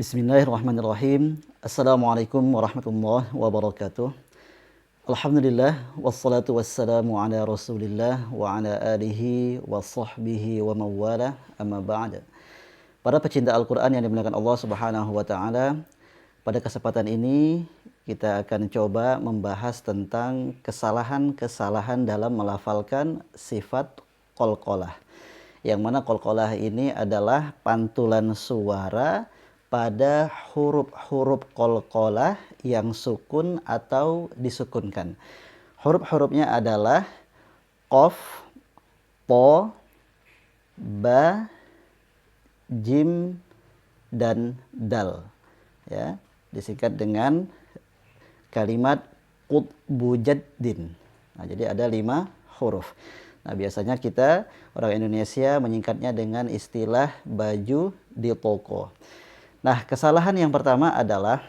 Bismillahirrahmanirrahim. Assalamualaikum warahmatullahi wabarakatuh. Alhamdulillah wassalatu wassalamu ala Rasulillah wa ala alihi wa sahbihi wa mawala amma ba'da. Para pecinta Al-Qur'an yang dimuliakan Allah Subhanahu wa taala, pada kesempatan ini kita akan coba membahas tentang kesalahan-kesalahan dalam melafalkan sifat qalqalah. Yang mana qalqalah ini adalah pantulan suara pada huruf-huruf qalqalah yang sukun atau disukunkan. Huruf-hurufnya adalah qaf, po, ba, jim, dan dal. Ya, disingkat dengan kalimat qutbu jaddin. Nah, jadi ada 5 huruf. Nah, biasanya kita orang Indonesia menyingkatnya dengan istilah baju di toko. Nah, kesalahan yang pertama adalah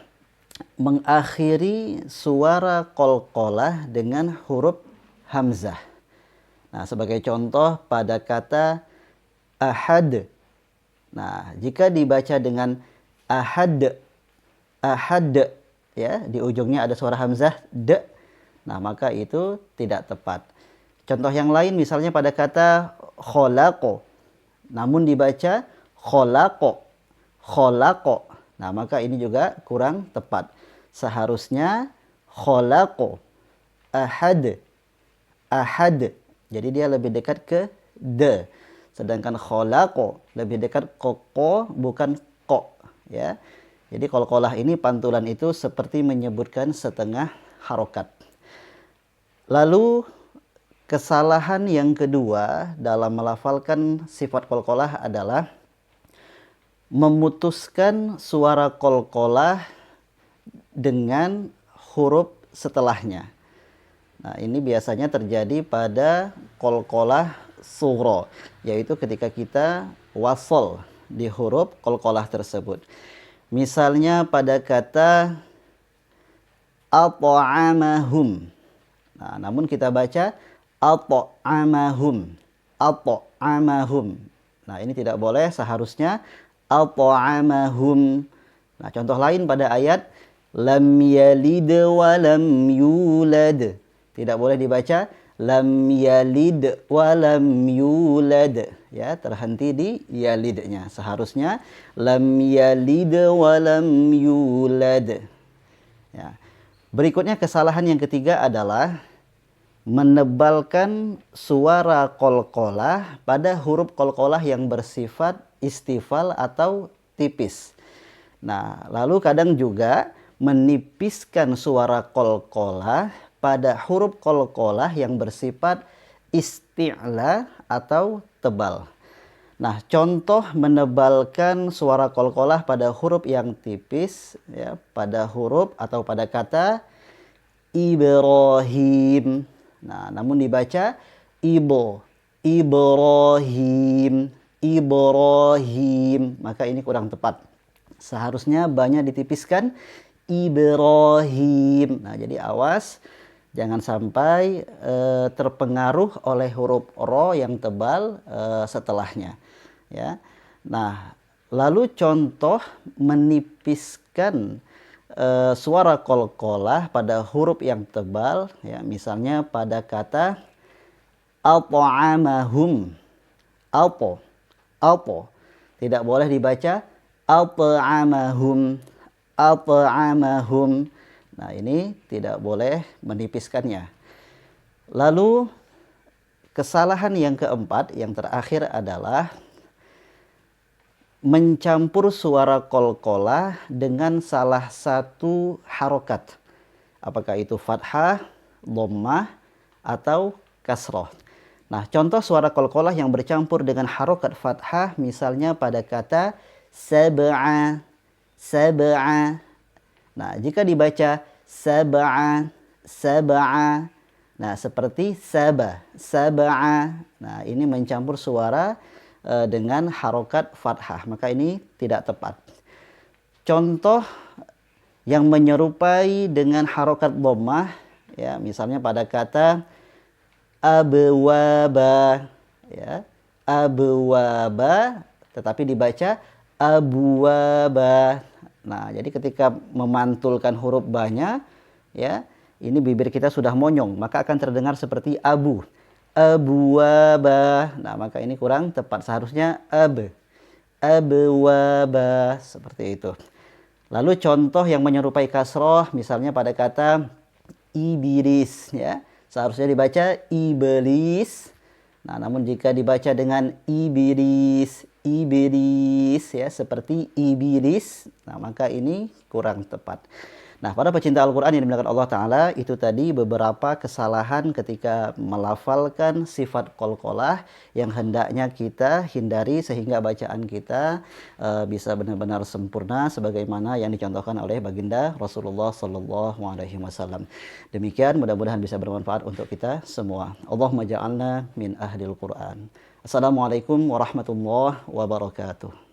mengakhiri suara qalqalah dengan huruf hamzah. Nah, sebagai contoh pada kata ahad. Nah, jika dibaca dengan ahad, ahad, ya, di ujungnya ada suara hamzah d. Nah, maka itu tidak tepat. Contoh yang lain misalnya pada kata kholaqo, namun dibaca kholaqo, kholaqo. Nah, maka ini juga kurang tepat. Seharusnya kholaqo, ahad, ahad. Jadi dia lebih dekat ke d. Sedangkan kholaqo lebih dekat ke ko, bukan ko, ya. Jadi qalqalah ini pantulan itu seperti menyebutkan setengah harokat. Lalu kesalahan yang kedua dalam melafalkan sifat qalqalah adalah memutuskan suara qalqalah dengan huruf setelahnya. Nah, ini biasanya terjadi pada qalqalah sughra, yaitu ketika kita wasol di huruf qalqalah tersebut. Misalnya pada kata at'amahum. Nah, namun kita baca at'amahum, at'amahum. Nah, ini tidak boleh, seharusnya at'amahum. Nah, contoh lain pada ayat lam yalid wa lam yulad. Tidak boleh dibaca lam yalid wa lam yulad. Ya, terhenti di yalidnya. Seharusnya lam yalid wa lam yulad. Ya. Berikutnya kesalahan yang ketiga adalah menebalkan suara qalqalah pada huruf qalqalah yang bersifat istifal atau tipis. Nah, lalu kadang juga menipiskan suara qalqalah pada huruf qalqalah yang bersifat isti'la atau tebal. Nah, contoh menebalkan suara qalqalah pada huruf yang tipis, ya, pada huruf atau pada kata Ibrahim. Nah, namun dibaca Ibrahim, Ibrahim, maka ini kurang tepat. Seharusnya banyak ditipiskan Ibrahim. Nah, jadi awas jangan sampai terpengaruh oleh huruf ro yang tebal setelahnya, ya. Nah, lalu contoh menipiskan suara qalqalah pada huruf yang tebal, ya, misalnya pada kata at'amahum, alpo, alpo, tidak boleh dibaca at'amahum, at'amahum. Nah, ini tidak boleh menipiskannya. Lalu kesalahan yang keempat, yang terakhir adalah mencampur suara qalqalah dengan salah satu harokat. Apakah itu fathah, dhammah, atau kasroh. Nah, contoh suara qalqalah yang bercampur dengan harokat fathah misalnya pada kata sab'a, sab'a. Nah, jika dibaca sab'a, sab'a. Nah, seperti sabah, sab'a. Nah, ini mencampur suara dengan harokat fathah, maka ini tidak tepat. Contoh yang menyerupai dengan harokat dhammah, ya, misalnya pada kata abwaba, ya, abwaba, tetapi dibaca abwaba. Nah, jadi ketika memantulkan huruf ba-nya, ya, ini bibir kita sudah monyong, maka akan terdengar seperti abu. Abwaba. Nah, maka ini kurang tepat. Seharusnya abwaba, seperti itu. Lalu contoh yang menyerupai kasroh, misalnya pada kata iblis, ya. Seharusnya dibaca iblis. Nah, namun jika dibaca dengan iblis, ya, seperti iblis, nah maka ini kurang tepat. Nah, para pecinta Al-Quran yang dimuliakan Allah Ta'ala, itu tadi beberapa kesalahan ketika melafalkan sifat qalqalah yang hendaknya kita hindari sehingga bacaan kita bisa benar-benar sempurna sebagaimana yang dicontohkan oleh baginda Rasulullah Sallallahu Alaihi Wasallam. Demikian, mudah-mudahan bisa bermanfaat untuk kita semua. Allahumma ja'alna min ahlil Quran. Assalamualaikum warahmatullahi wabarakatuh.